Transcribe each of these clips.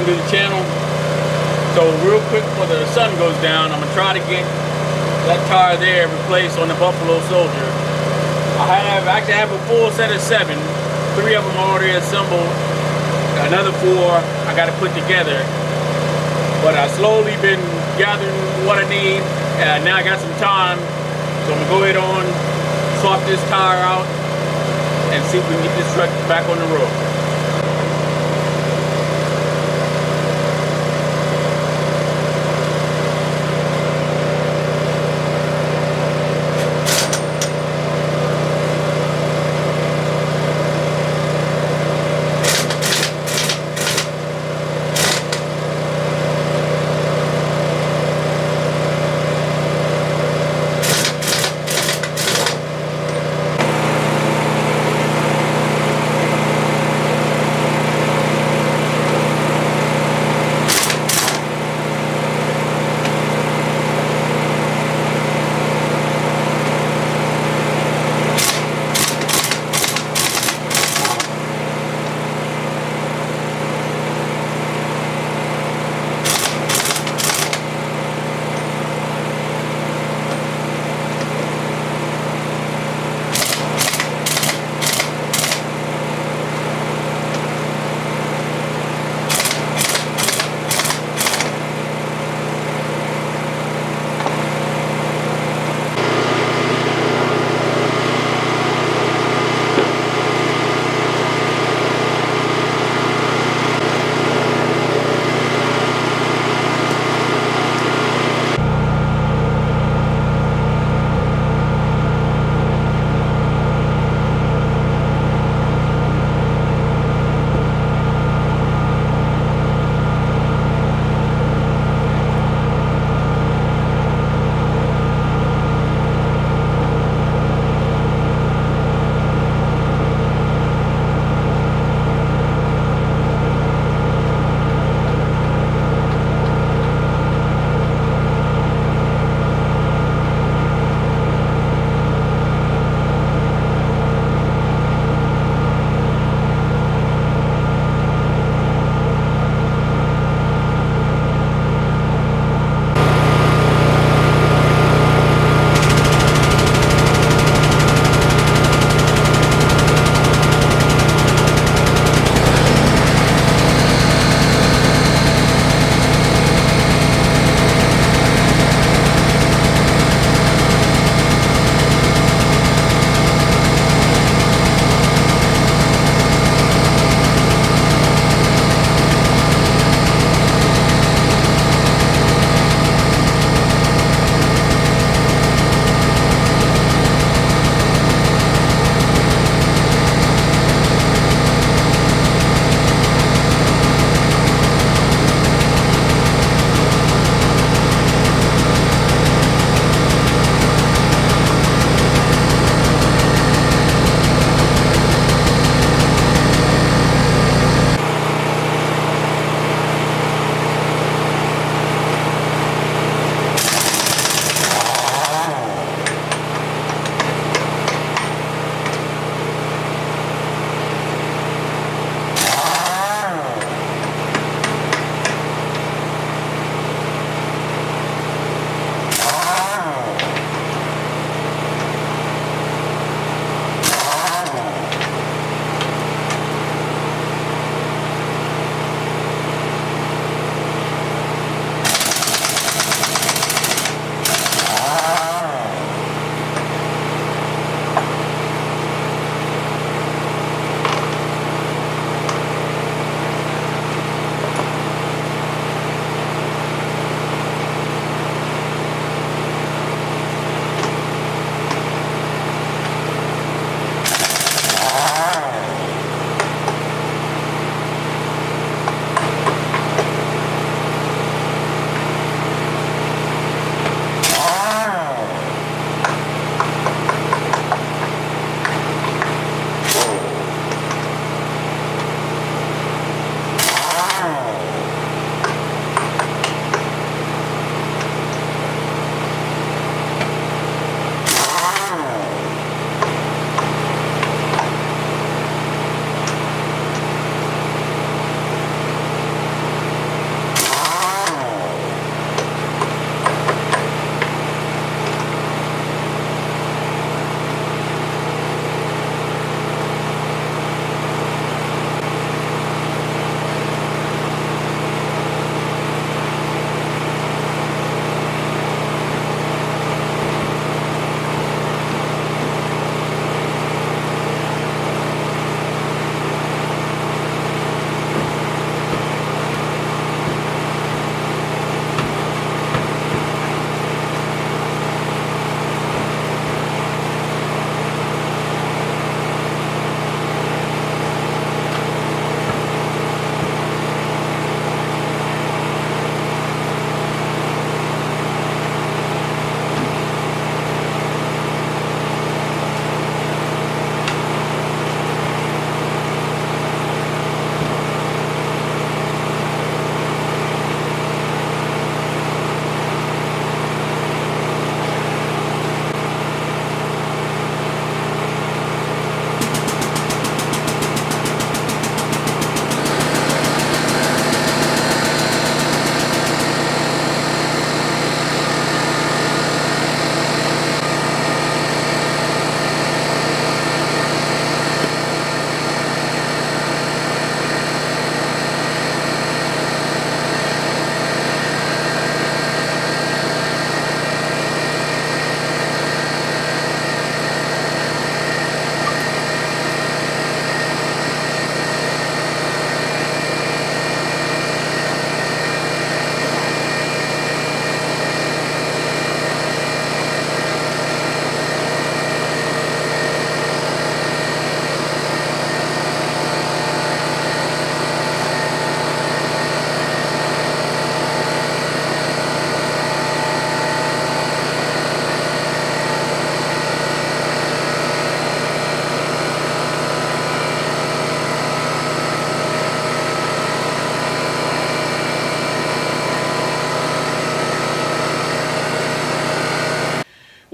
to the channel. So real quick before the sun goes down, I'm gonna try to get that tire there replaced on the Buffalo Soldier. I actually have a full set of 7. 3 of them are already assembled. Another 4 I got to put together. But I slowly been gathering what I need. Now I got some time, so I'm gonna go ahead on, swap this tire out, and see if we can get this truck back on the road.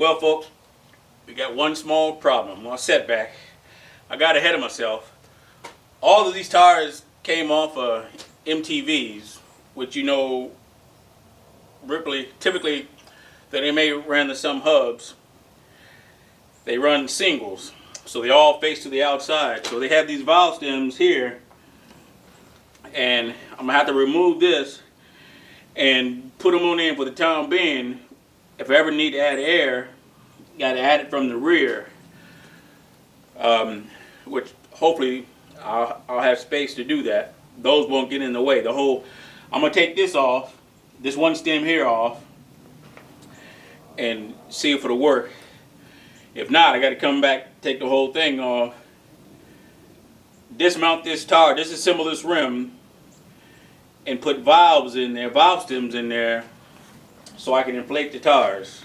Well, folks, we got one small problem, one setback. I got ahead of myself. All of these tires came off MTVs, which, you know, typically that they may run to some hubs. They run singles, so they all face to the outside. So they have these valve stems here, and I'm gonna have to remove this and put them on in for the time being. If I ever need to add air, got to add it from the rear, which hopefully I'll have space to do that. Those won't get in the way. I'm gonna take this off, this one stem here off, and see if it'll work. If not, I got to come back, take the whole thing off, dismount this tire, disassemble this rim, and put valves in there, valve stems in there, so I can inflate the tires.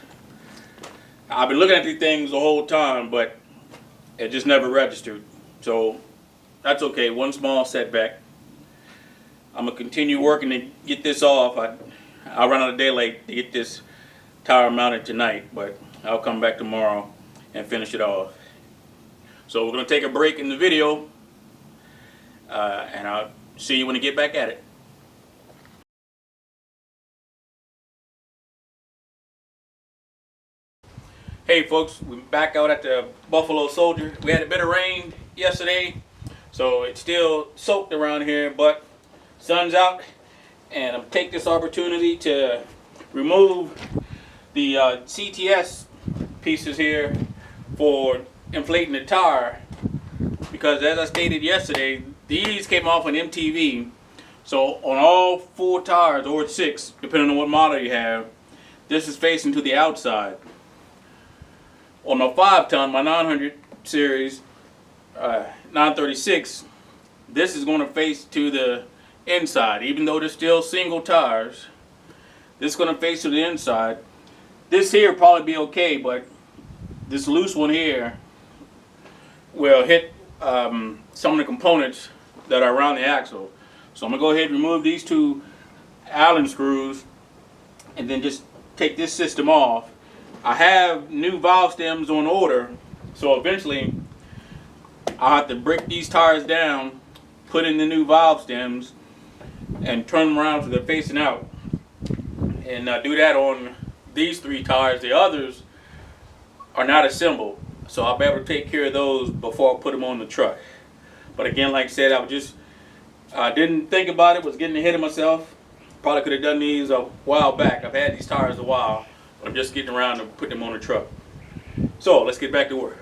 I've been looking at these things the whole time, but it just never registered. So that's okay, one small setback. I'm gonna continue working to get this off. I'll run out of daylight to get this tire mounted tonight, but I'll come back tomorrow and finish it off. So we're gonna take a break in the video, and I'll see you when I get back at it. Hey folks, we're back out at the Buffalo Soldier. We had a bit of rain yesterday, so it's still soaked around here, but sun's out, and I'm take this opportunity to remove the CTIS pieces here for inflating the tire, because as I stated yesterday, these came off an MTV. So on all 4 tires, or 6, depending on what model you have, this is facing to the outside. On my 5-ton, my 900 series, 936, this is going to face to the inside. Even though they're still single tires, this is going to face to the inside. This here will probably be okay, but this loose one here will hit some of the components that are around the axle. So I'm going to go ahead and remove these 2 Allen screws and then just take this system off. I have new valve stems on order, so eventually I'll have to break these tires down, put in the new valve stems, and turn them around so they're facing out. And do that on these 3 tires. The others are not assembled, so I'll be able to take care of those before I put them on the truck. But again, like I said, I didn't think about it, was getting ahead of myself. Probably could have done these a while back. I've had these tires a while. I'm just getting around to put them on the truck. So let's get back to work.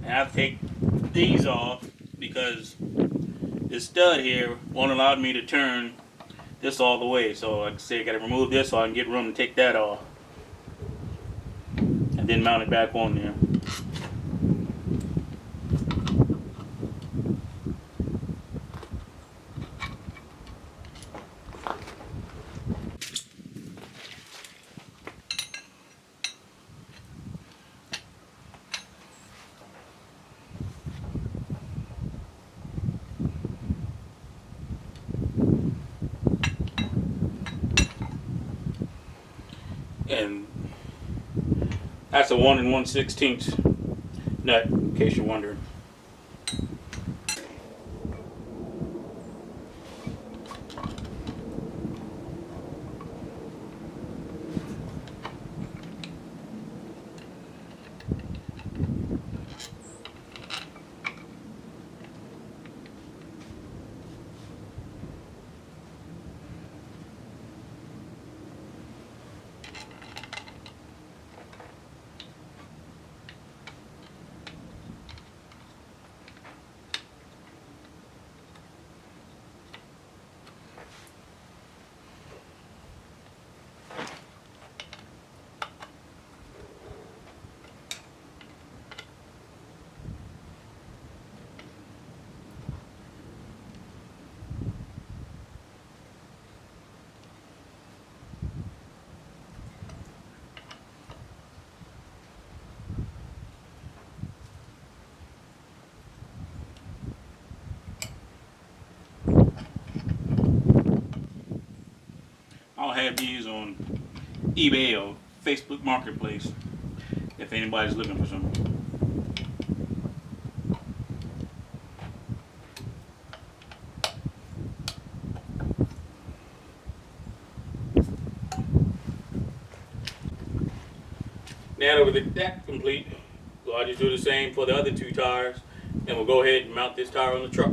I have to take these off because this stud here won't allow me to turn this all the way. So like I say, I got to remove this so I can get room to take that off and then mount it back on there. And that's a 1 1/16 nut, in case you're wondering. grab these on eBay or Facebook Marketplace if anybody's looking for some. Now that that's complete, so I'll just do the same for the other 2 tires, and we'll go ahead and mount this tire on the truck.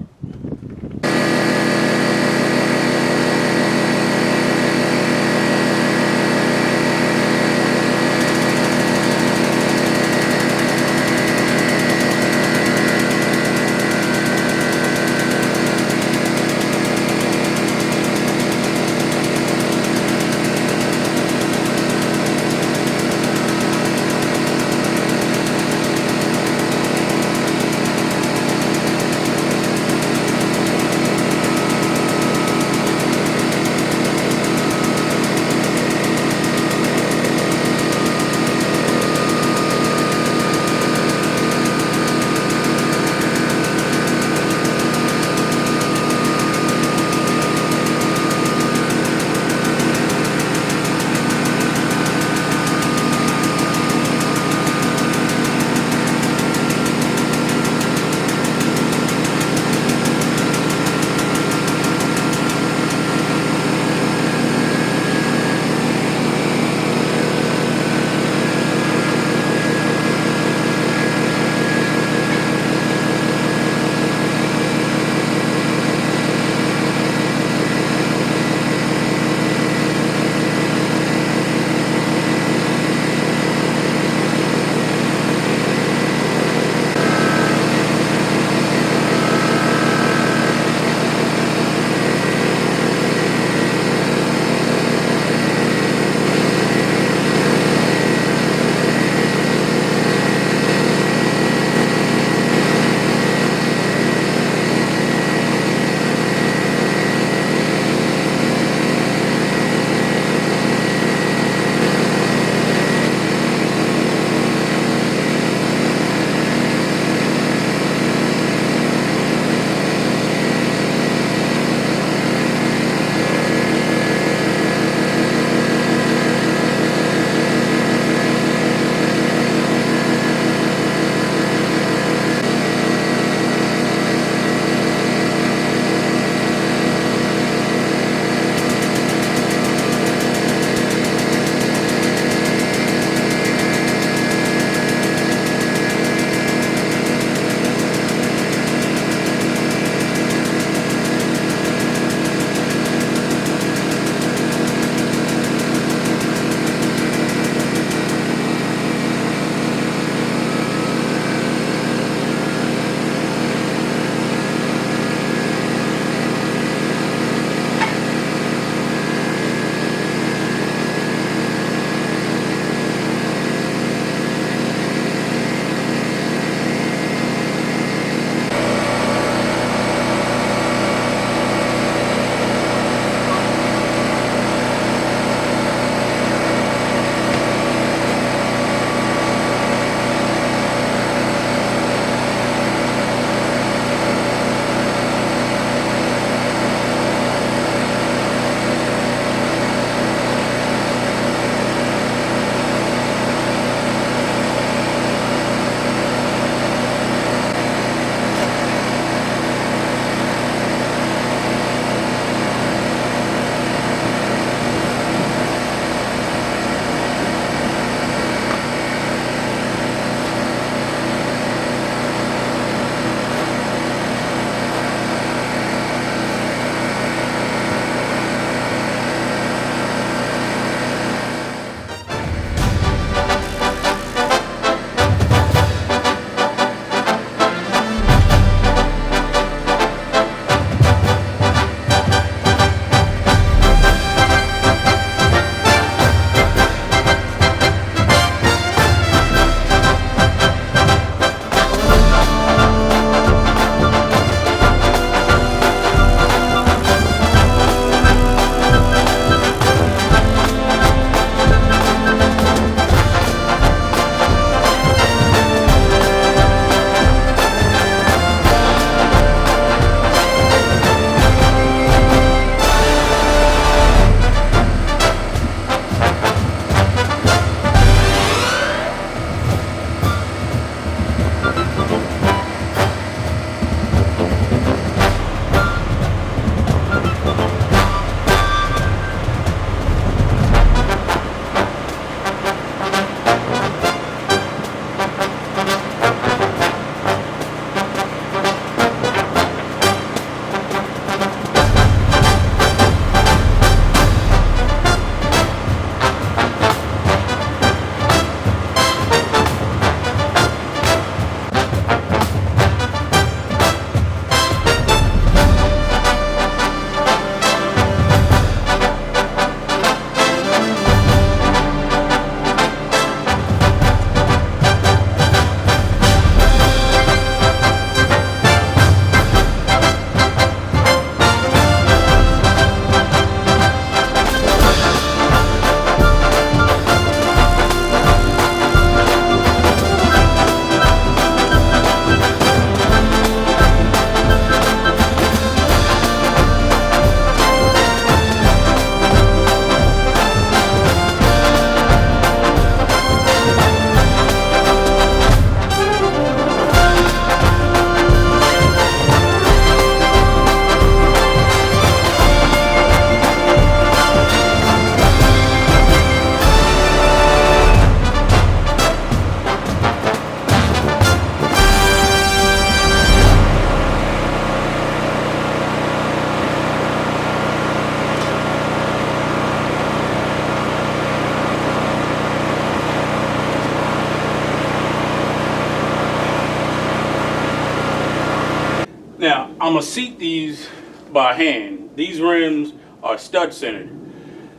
I'm gonna seat these by hand. These rims are stud centered.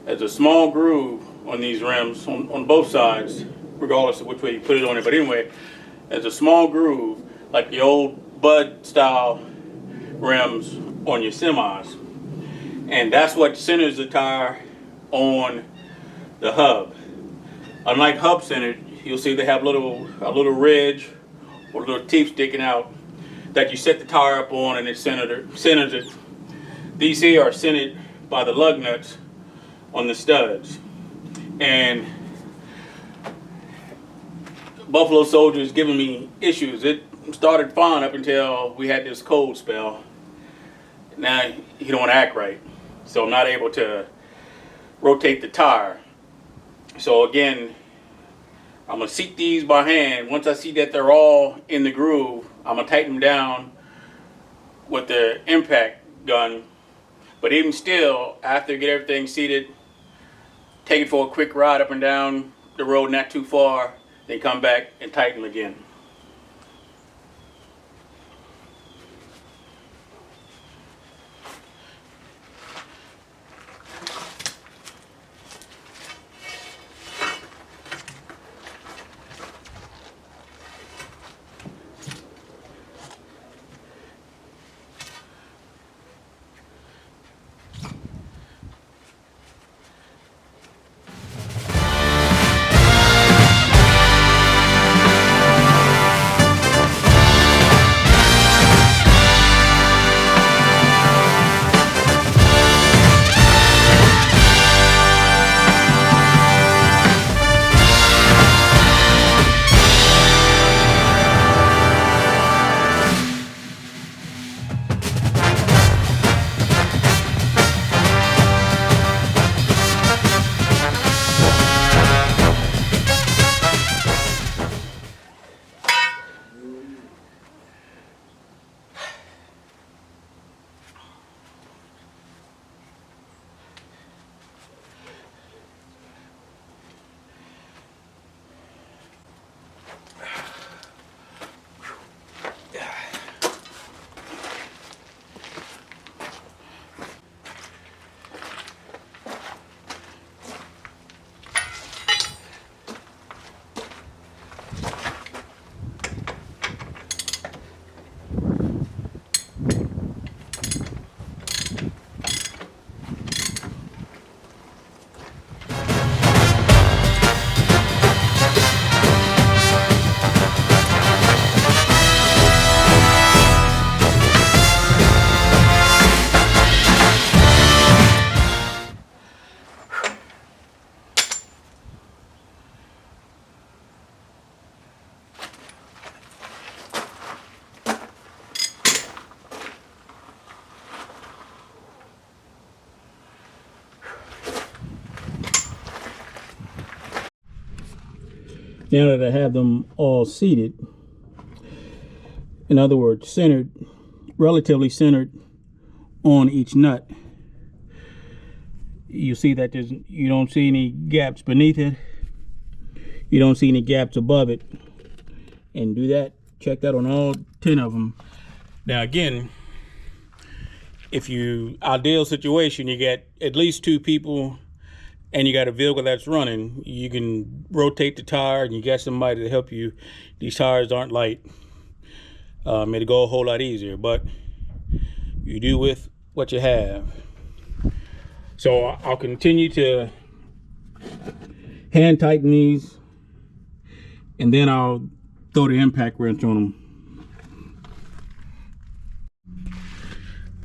There's a small groove on these rims on both sides, regardless of which way you put it on it. But anyway, there's a small groove like the old Bud style rims on your semis, and that's what centers the tire on the hub. Unlike hub centered, you'll see they have a little ridge or a little teeth sticking out that you set the tire up on, and it centers it. These here are centered by the lug nuts on the studs. And Buffalo Soldier is giving me issues. It started fine up until we had this cold spell. Now he don't act right, so I'm not able to rotate the tire. So again, I'm gonna seat these by hand. Once I see that they're all in the groove, I'm gonna tighten them down with the impact gun. But even still, after I get everything seated, take it for a quick ride up and down the road, not too far, then come back and tighten them again. Now that I have them all seated, in other words, centered, relatively centered on each nut, you see that you don't see any gaps beneath it, you don't see any gaps above it. And do that, check that on all 10 of them. Now again, if you, ideal situation, you get at least 2 people and you got a vehicle that's running, you can rotate the tire and you got somebody to help you. These tires aren't light. It'll go a whole lot easier, but you do with what you have. So I'll continue to hand tighten these, and then I'll throw the impact wrench on them.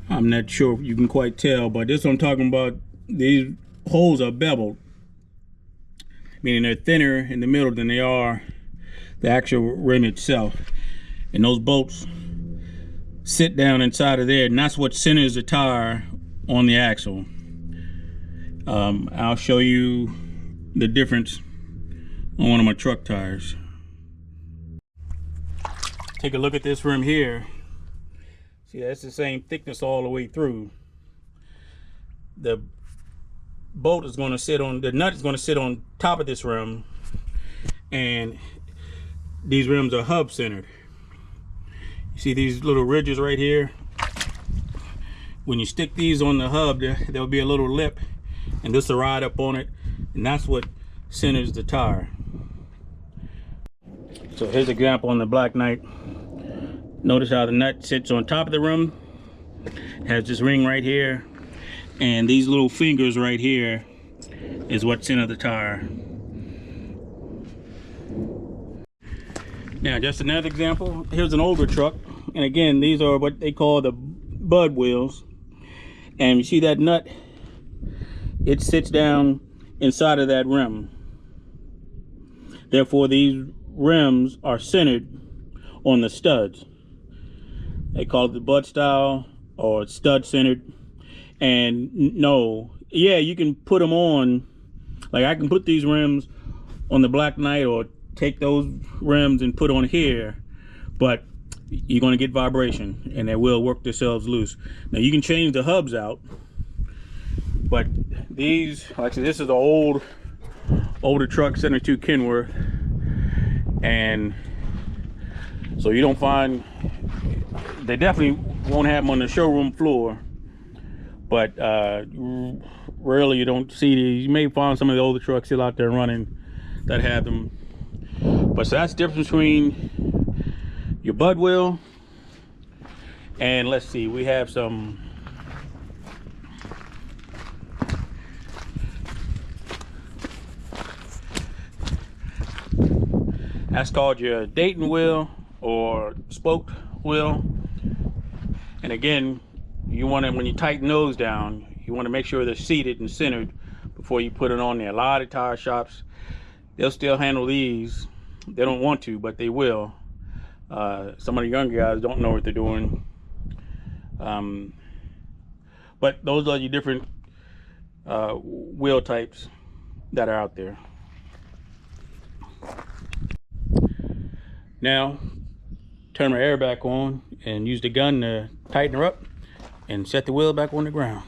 I'm not sure if you can quite tell, but this what I'm talking about. These holes are beveled, meaning they're thinner in the middle than they are the actual rim itself. And those bolts sit down inside of there, and that's what centers the tire on the axle. I'll show you the difference on one of my truck tires. Take a look at this rim here. See, that's the same thickness all the way through. The bolt is going to sit on, the nut is going to sit on top of this rim, and these rims are hub centered. You see these little ridges right here? when you stick these on the hub, there'll be a little lip, and this will ride up on it, and that's what centers the tire. So here's an example on the Black Knight. Notice how the nut sits on top of the rim, has this ring right here, and these little fingers right here is what center the tire. Now, just another example. Here's an older truck, and again, these are what they call the bud wheels. And you see that nut, it sits down inside of that rim. Therefore, these rims are centered on the studs. They call it the bud style or stud centered. And no, yeah, you can put them on, like I can put these rims on the Black Knight or take those rims and put on here, but you're going to get vibration and they will work themselves loose. Now you can change the hubs out, but these, like I said, this is an older truck, 72 Kenworth, and so you don't find, they definitely won't have them on the showroom floor, but rarely you don't see these. You may find some of the older trucks still out there running that have them. But so that's the difference between your bud wheel and, let's see, we have some that's called your Dayton wheel or spoked wheel. And again, you want to, when you tighten those down, you want to make sure they're seated and centered before you put it on there. A lot of tire shops, they'll still handle these. They don't want to, but they will. Some of the younger guys don't know what they're doing. But those are your different wheel types that are out there. Now, turn my air back on and use the gun to tighten her up and set the wheel back on the ground.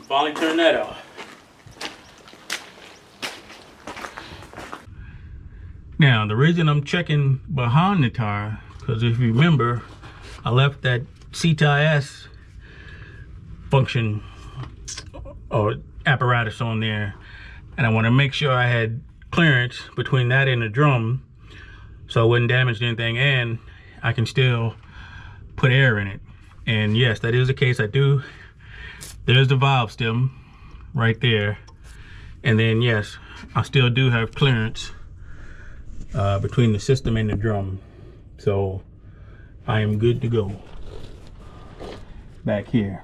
Finally turn that off. Now the reason I'm checking behind the tire, because if you remember, I left that CTIS function or apparatus on there, and I want to make sure I had clearance between that and the drum, so it wouldn't damage anything, and I can still put air in it. And yes, that is the case. I do. There's the valve stem right there, and then yes, I still do have clearance between the system and the drum, so I am good to go back here.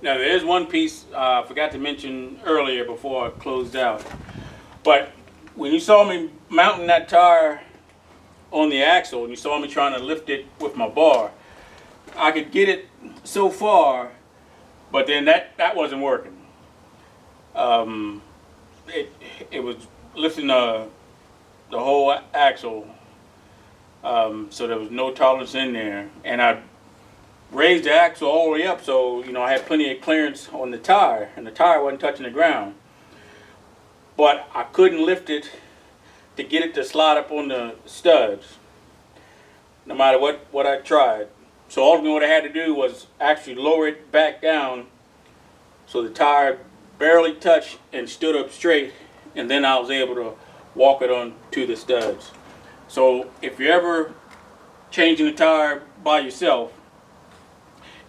Now there is one piece I forgot to mention earlier before I closed out. But when you saw me mounting that tire on the axle and you saw me trying to lift it with my bar, I could get it so far, but then that wasn't working. It was lifting the whole axle, so there was no tolerance in there, and I raised the axle all the way up, so you know I had plenty of clearance on the tire, and the tire wasn't touching the ground. But I couldn't lift it to get it to slide up on the studs, no matter what I tried. So ultimately what I had to do was actually lower it back down so the tire barely touched and stood up straight, and then I was able to walk it on to the studs. So if you're ever changing the tire by yourself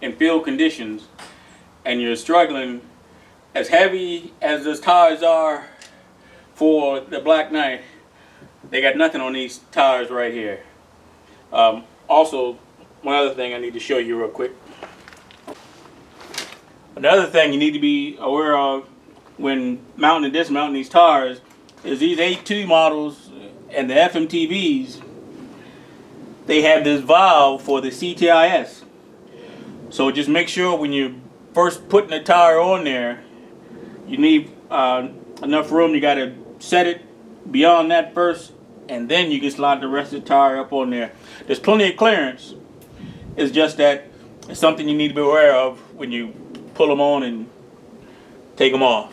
in field conditions and you're struggling, as heavy as those tires are for the Black Knight, they got nothing on these tires right here. Also, one other thing I need to show you real quick. Another thing you need to be aware of when mounting and dismounting these tires is these AT-2 models and the FMTVs, they have this valve for the CTIS. So just make sure when you're first putting the tire on there, you need enough room. You got to set it beyond that first, and then you can slide the rest of the tire up on there. There's plenty of clearance. It's just that it's something you need to be aware of when you pull them on and take them off.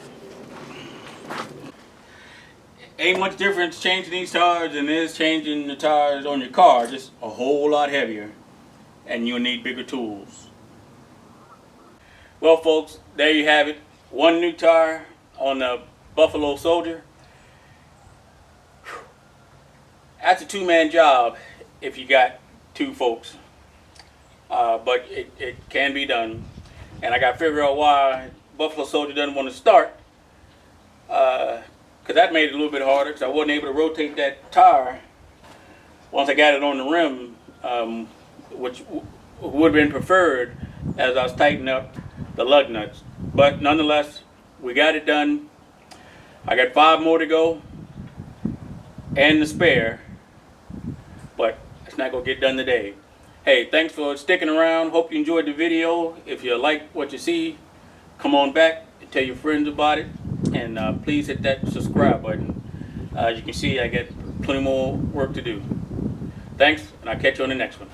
Ain't much difference changing these tires than it is changing the tires on your car, just a whole lot heavier, and you'll need bigger tools. Well folks, there you have it. One new tire on the Buffalo Soldier. That's a two-man job if you got two folks. But it can be done. And I got to figure out why Buffalo Soldier doesn't want to start. Because that made it a little bit harder, because I wasn't able to rotate that tire once I got it on the rim, which would have been preferred as I was tightening up the lug nuts. But nonetheless, we got it done. I got 5 more to go and the spare, but it's not going to get done today. Hey, thanks for sticking around. Hope you enjoyed the video. If you like what you see, come on back and tell your friends about it, and please hit that subscribe button. As you can see, I got plenty more work to do. Thanks, and I'll catch you on the next one.